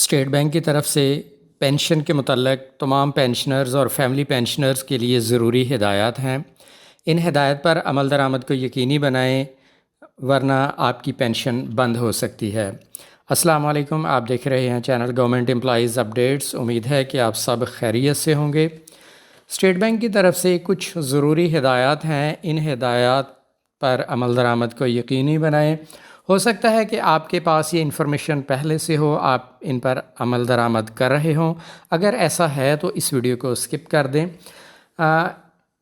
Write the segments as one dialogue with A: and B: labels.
A: State bank کی طرف سے پینشن کے متعلق تمام پینشنرز اور فیملی پینشنرز کے لیے ضروری ہدایات ہیں۔ ان ہدایت پر عمل درآمد کو یقینی بنائیں ورنہ آپ کی پینشن بند ہو سکتی ہے۔ السلام علیکم، آپ دیکھ رہے ہیں چینل گورنمنٹ امپلائیز اپڈیٹس۔ امید ہے کہ آپ سب خیریت سے ہوں گے۔ اسٹیٹ بینک کی طرف سے کچھ ضروری ہدایات ہیں، ان ہدایات پر عمل درآمد کو یقینی بنائیں۔ ہو سکتا ہے کہ آپ کے پاس یہ انفارمیشن پہلے سے ہو، آپ ان پر عمل درآمد کر رہے ہوں۔ اگر ایسا ہے تو اس ویڈیو کو اسکپ کر دیں۔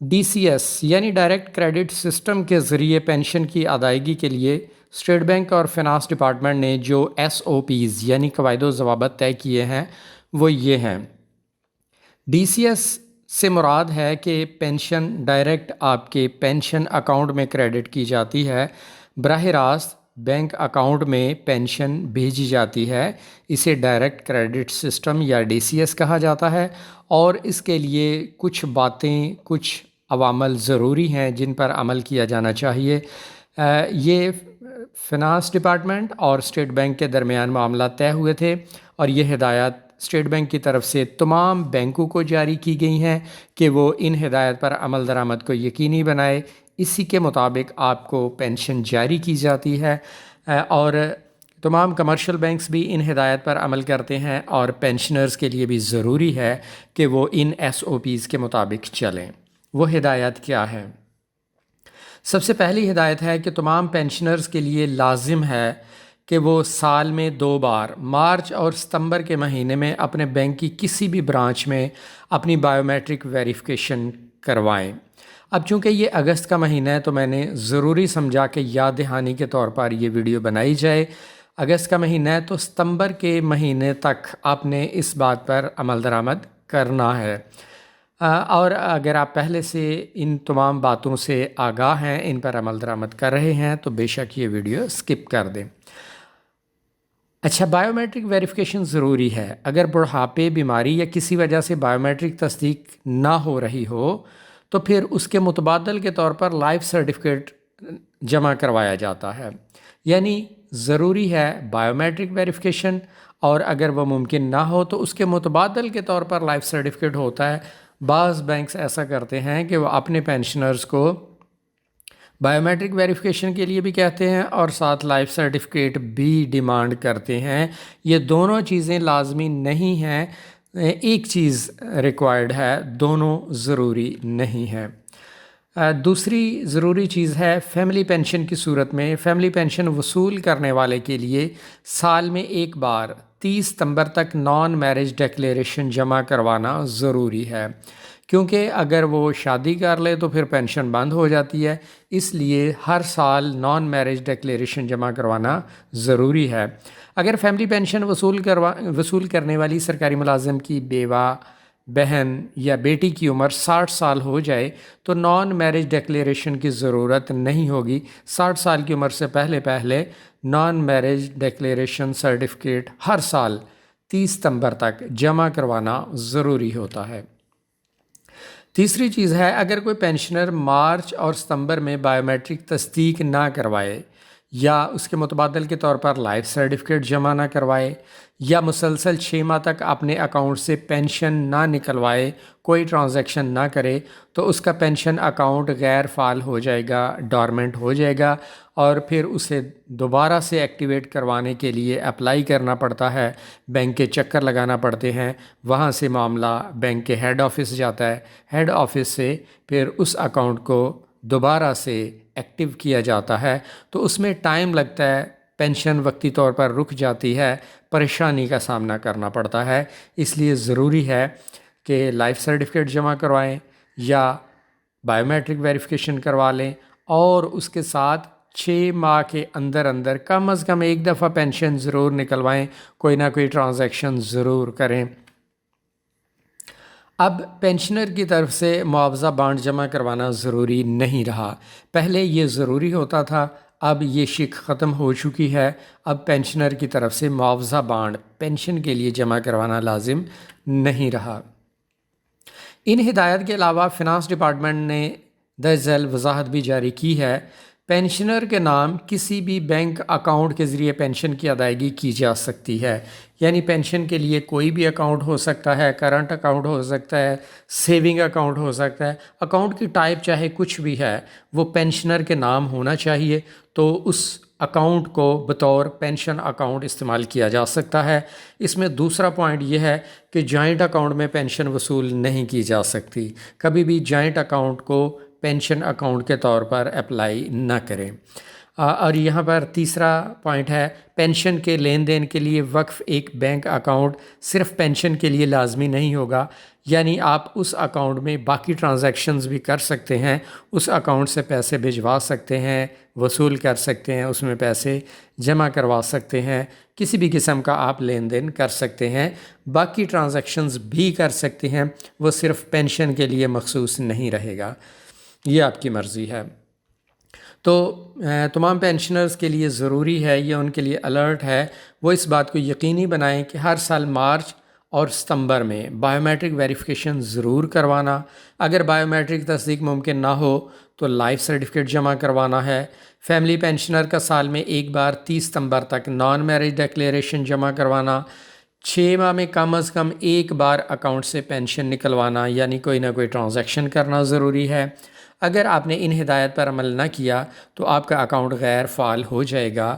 A: ڈی سی ایس یعنی ڈائریکٹ کریڈٹ سسٹم کے ذریعے پینشن کی ادائیگی کے لیے اسٹیٹ بینک اور فنانس ڈپارٹمنٹ نے جو ایس او پیز یعنی قواعد و ضوابط طے کیے ہیں وہ یہ ہیں۔ ڈی سی ایس سے مراد ہے کہ پینشن ڈائریکٹ آپ کے پینشن اکاؤنٹ میں کریڈٹ کی جاتی ہے، براہ راست بینک اکاؤنٹ میں پینشن بھیجی جاتی ہے۔ اسے ڈائریکٹ کریڈٹ سسٹم یا ڈی سی ایس کہا جاتا ہے، اور اس کے لیے کچھ باتیں، کچھ عوامل ضروری ہیں جن پر عمل کیا جانا چاہیے۔ یہ فنانس ڈپارٹمنٹ اور اسٹیٹ بینک کے درمیان معاملہ طے ہوئے تھے، اور یہ ہدایات اسٹیٹ بینک کی طرف سے تمام بینکوں کو جاری کی گئی ہیں کہ وہ ان ہدایت پر عمل درآمد کو یقینی بنائے۔ اسی کے مطابق آپ کو پینشن جاری کی جاتی ہے، اور تمام کمرشل بینکس بھی ان ہدایت پر عمل کرتے ہیں، اور پینشنرز کے لیے بھی ضروری ہے کہ وہ ان ایس او پیز کے مطابق چلیں۔ وہ ہدایات کیا ہیں؟ سب سے پہلی ہدایت ہے کہ تمام پینشنرز کے لیے لازم ہے کہ وہ سال میں 2 بار مارچ اور ستمبر کے مہینے میں اپنے بینک کی کسی بھی برانچ میں اپنی بائیو میٹرک ویریفیکیشن کروائیں۔ اب چونکہ یہ اگست کا مہینہ ہے تو میں نے ضروری سمجھا کہ یاد دہانی کے طور پر یہ ویڈیو بنائی جائے۔ اگست کا مہینہ ہے تو ستمبر کے مہینے تک آپ نے اس بات پر عمل درآمد کرنا ہے، اور اگر آپ پہلے سے ان تمام باتوں سے آگاہ ہیں، ان پر عمل درآمد کر رہے ہیں، تو بے شک یہ ویڈیو سکپ کر دیں۔ اچھا، بائیو میٹرک ویریفیکیشن ضروری ہے۔ اگر بڑھاپے، بیماری یا کسی وجہ سے بائیو میٹرک تصدیق نہ ہو رہی ہو تو پھر اس کے متبادل کے طور پر لائف سرٹیفکیٹ جمع کروایا جاتا ہے۔ یعنی ضروری ہے بائیو میٹرک ویریفیکیشن، اور اگر وہ ممکن نہ ہو تو اس کے متبادل کے طور پر لائف سرٹیفکیٹ ہوتا ہے۔ بعض بینکس ایسا کرتے ہیں کہ وہ اپنے پینشنرز کو بائیو میٹرک ویریفیکیشن کے لیے بھی کہتے ہیں اور ساتھ لائف سرٹیفکیٹ بھی ڈیمانڈ کرتے ہیں۔ یہ دونوں چیزیں لازمی نہیں ہیں، ایک چیز ریکوائرڈ ہے، دونوں ضروری نہیں ہے۔ دوسری ضروری چیز ہے فیملی پینشن کی صورت میں فیملی پینشن وصول کرنے والے کے لیے سال میں ایک بار 30 ستمبر تک نان میرج ڈیکلیریشن جمع کروانا ضروری ہے، کیونکہ اگر وہ شادی کر لے تو پھر پینشن بند ہو جاتی ہے۔ اس لیے ہر سال نان میرج ڈیکلیریشن جمع کروانا ضروری ہے۔ اگر فیملی پینشن وصول کرنے والی سرکاری ملازم کی بیوہ، بہن یا بیٹی کی عمر 60 سال ہو جائے تو نان میرج ڈیکلیریشن کی ضرورت نہیں ہوگی۔ 60 سال کی عمر سے پہلے نان میرج ڈیکلیریشن سرٹیفکیٹ ہر سال 30 ستمبر تک جمع کروانا ضروری ہوتا ہے۔ تیسری چیز ہے، اگر کوئی پینشنر مارچ اور ستمبر میں بائیو میٹرک تصدیق نہ کروائے، یا اس کے متبادل کے طور پر لائف سرٹیفکیٹ جمع نہ کروائے، یا مسلسل 6 ماہ تک اپنے اکاؤنٹ سے پینشن نہ نکلوائے، کوئی ٹرانزیکشن نہ کرے، تو اس کا پینشن اکاؤنٹ غیر فعال ہو جائے گا، ڈورمنٹ ہو جائے گا، اور پھر اسے دوبارہ سے ایکٹیویٹ کروانے کے لیے اپلائی کرنا پڑتا ہے، بینک کے چکر لگانا پڑتے ہیں، وہاں سے معاملہ بینک کے ہیڈ آفس جاتا ہے، ہیڈ آفس سے پھر اس اکاؤنٹ کو دوبارہ سے ایکٹیو کیا جاتا ہے، تو اس میں ٹائم لگتا ہے، پینشن وقتی طور پر رک جاتی ہے، پریشانی کا سامنا کرنا پڑتا ہے۔ اس لیے ضروری ہے کہ لائف سرٹیفکیٹ جمع کروائیں یا بائیو میٹرک ویریفیکیشن کروا لیں، اور اس کے ساتھ 6 ماہ کے اندر کم از کم ایک دفعہ پینشن ضرور نکلوائیں، کوئی نہ کوئی ٹرانزیکشن ضرور کریں۔ اب پینشنر کی طرف سے معاوضہ بانڈ جمع کروانا ضروری نہیں رہا۔ پہلے یہ ضروری ہوتا تھا، اب یہ شک ختم ہو چکی ہے۔ اب پینشنر کی طرف سے معاوضہ بانڈ پینشن کے لیے جمع کروانا لازم نہیں رہا۔ ان ہدایات کے علاوہ فنانس ڈپارٹمنٹ نے درج ذیل وضاحت بھی جاری کی ہے پینشنر کے نام کسی بھی بینک اکاؤنٹ کے ذریعے پینشن کی ادائیگی کی جا سکتی ہے، یعنی پینشن کے لیے کوئی بھی اکاؤنٹ ہو سکتا ہے، کرنٹ اکاؤنٹ ہو سکتا ہے، سیونگ اکاؤنٹ ہو سکتا ہے، اکاؤنٹ کی ٹائپ چاہے کچھ بھی ہے، وہ پینشنر کے نام ہونا چاہیے، تو اس اکاؤنٹ کو بطور پینشن اکاؤنٹ استعمال کیا جا سکتا ہے۔ اس میں دوسرا پوائنٹ یہ ہے کہ جوائنٹ اکاؤنٹ میں پینشن وصول نہیں کی جا سکتی، کبھی بھی جوائنٹ اکاؤنٹ کو پینشن اکاؤنٹ کے طور پر اپلائی نہ کریں۔ اور یہاں پر تیسرا پوائنٹ ہے، پینشن کے لین دین کے لیے وقف ایک بینک اکاؤنٹ صرف پینشن کے لیے لازمی نہیں ہوگا، یعنی آپ اس اکاؤنٹ میں باقی ٹرانزیکشنز بھی کر سکتے ہیں، اس اکاؤنٹ سے پیسے بھجوا سکتے ہیں، وصول کر سکتے ہیں، اس میں پیسے جمع کروا سکتے ہیں، کسی بھی قسم کا آپ لین دین کر سکتے ہیں، باقی ٹرانزیکشنز بھی کر سکتے ہیں، وہ صرف پینشن کے لیے مخصوص نہیں رہے گا، یہ آپ کی مرضی ہے۔ تو تمام پینشنرز کے لیے ضروری ہے، یہ ان کے لیے الرٹ ہے، وہ اس بات کو یقینی بنائیں کہ ہر سال مارچ اور ستمبر میں بائیو میٹرک ویریفیکیشن ضرور کروانا، اگر بائیو میٹرک تصدیق ممکن نہ ہو تو لائف سرٹیفکیٹ جمع کروانا ہے۔ فیملی پینشنر کا سال میں ایک بار 30 ستمبر تک نان میرج ڈیکلیریشن جمع کروانا، 6 ماہ میں کم از کم ایک بار اکاؤنٹ سے پینشن نکلوانا، یعنی کوئی نہ کوئی ٹرانزیکشن کرنا ضروری ہے۔ اگر آپ نے ان ہدایت پر عمل نہ کیا تو آپ کا اکاؤنٹ غیر فعال ہو جائے گا،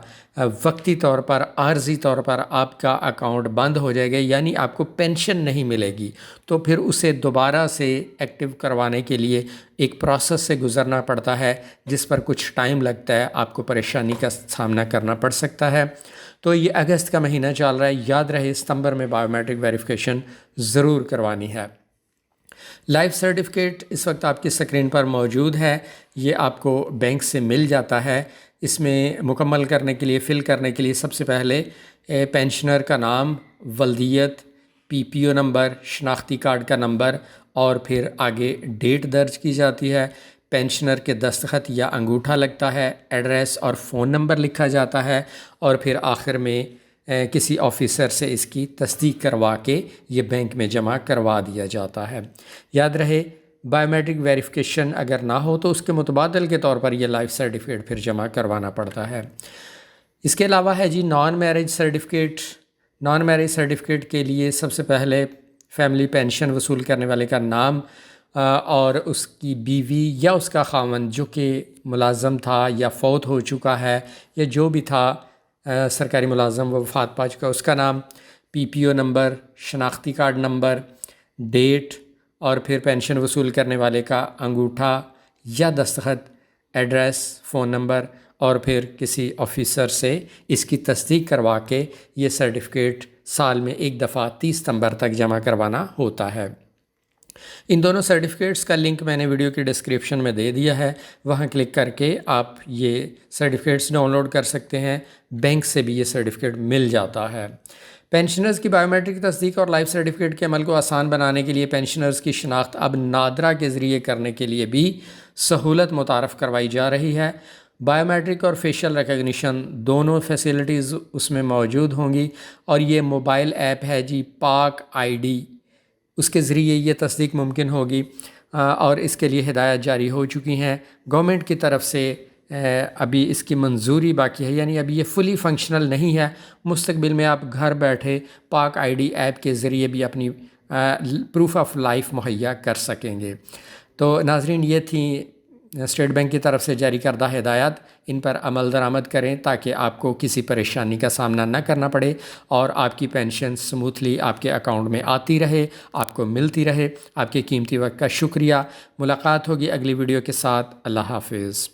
A: وقتی طور پر، عارضی طور پر آپ کا اکاؤنٹ بند ہو جائے گا، یعنی آپ کو پینشن نہیں ملے گی، تو پھر اسے دوبارہ سے ایکٹیو کروانے کے لیے ایک پروسیس سے گزرنا پڑتا ہے، جس پر کچھ ٹائم لگتا ہے، آپ کو پریشانی کا سامنا کرنا پڑ سکتا ہے۔ تو یہ اگست کا مہینہ چل رہا ہے، یاد رہے ستمبر میں بائیو میٹرک ویریفیکیشن ضرور کروانی ہے۔ لائف سرٹیفکیٹ اس وقت آپ کی اسکرین پر موجود ہے، یہ آپ کو بینک سے مل جاتا ہے۔ اس میں مکمل کرنے کے لیے، فل کرنے کے لیے سب سے پہلے پینشنر کا نام، ولدیت، پی پی او نمبر، شناختی کارڈ کا نمبر، اور پھر آگے ڈیٹ درج کی جاتی ہے، پینشنر کے دستخط یا انگوٹھا لگتا ہے، ایڈریس اور فون نمبر لکھا جاتا ہے، اور پھر آخر میں کسی آفیسر سے اس کی تصدیق کروا کے یہ بینک میں جمع کروا دیا جاتا ہے۔ یاد رہے، بائیو میٹرک ویریفیکیشن اگر نہ ہو تو اس کے متبادل کے طور پر یہ لائف سرٹیفکیٹ پھر جمع کروانا پڑتا ہے۔ اس کے علاوہ ہے جی non marriage certificate. Non marriage certificate کے لیے سب سے پہلے فیملی پینشن وصول کرنے والے کا نام اور اس کی بیوی یا اس کا خاوند جو کہ ملازم تھا یا فوت ہو چکا ہے، یا جو بھی تھا سرکاری ملازم وہ وفات پا چکا، اس کا نام، پی پی او نمبر، شناختی کارڈ نمبر، ڈیٹ، اور پھر پینشن وصول کرنے والے کا انگوٹھا یا دستخط، ایڈریس، فون نمبر، اور پھر کسی آفیسر سے اس کی تصدیق کروا کے یہ سرٹیفکیٹ سال میں ایک دفعہ 30 ستمبر تک جمع کروانا ہوتا ہے۔ ان دونوں سرٹیفکیٹس کا لنک میں نے ویڈیو کی ڈسکرپشن میں دے دیا ہے، وہاں کلک کر کے آپ یہ سرٹیفکیٹس ڈاؤن لوڈ کر سکتے ہیں، بینک سے بھی یہ سرٹیفکیٹ مل جاتا ہے۔ پینشنرز کی بائیو میٹرک تصدیق اور لائف سرٹیفکیٹ کے عمل کو آسان بنانے کے لیے پینشنرز کی شناخت اب نادرا کے ذریعے کرنے کے لیے بھی سہولت متعارف کروائی جا رہی ہے۔ بائیو میٹرک اور فیشل ریکگنیشن دونوں فیسلٹیز اس میں موجود ہوں گی، اور یہ موبائل ایپ ہے جی پاک آئی ڈی، اس کے ذریعے یہ تصدیق ممکن ہوگی، اور اس کے لیے ہدایات جاری ہو چکی ہیں گورنمنٹ کی طرف سے۔ ابھی اس کی منظوری باقی ہے، یعنی ابھی یہ فلی فنکشنل نہیں ہے، مستقبل میں آپ گھر بیٹھے پاک آئی ڈی ایپ کے ذریعے بھی اپنی پروف آف لائف مہیا کر سکیں گے۔ تو ناظرین، یہ تھیں اسٹیٹ بینک کی طرف سے جاری کردہ ہدایات، ان پر عمل درآمد کریں تاکہ آپ کو کسی پریشانی کا سامنا نہ کرنا پڑے اور آپ کی پینشن سموتھلی آپ کے اکاؤنٹ میں آتی رہے، آپ کو ملتی رہے۔ آپ کے قیمتی وقت کا شکریہ۔ ملاقات ہوگی اگلی ویڈیو کے ساتھ۔ اللہ حافظ۔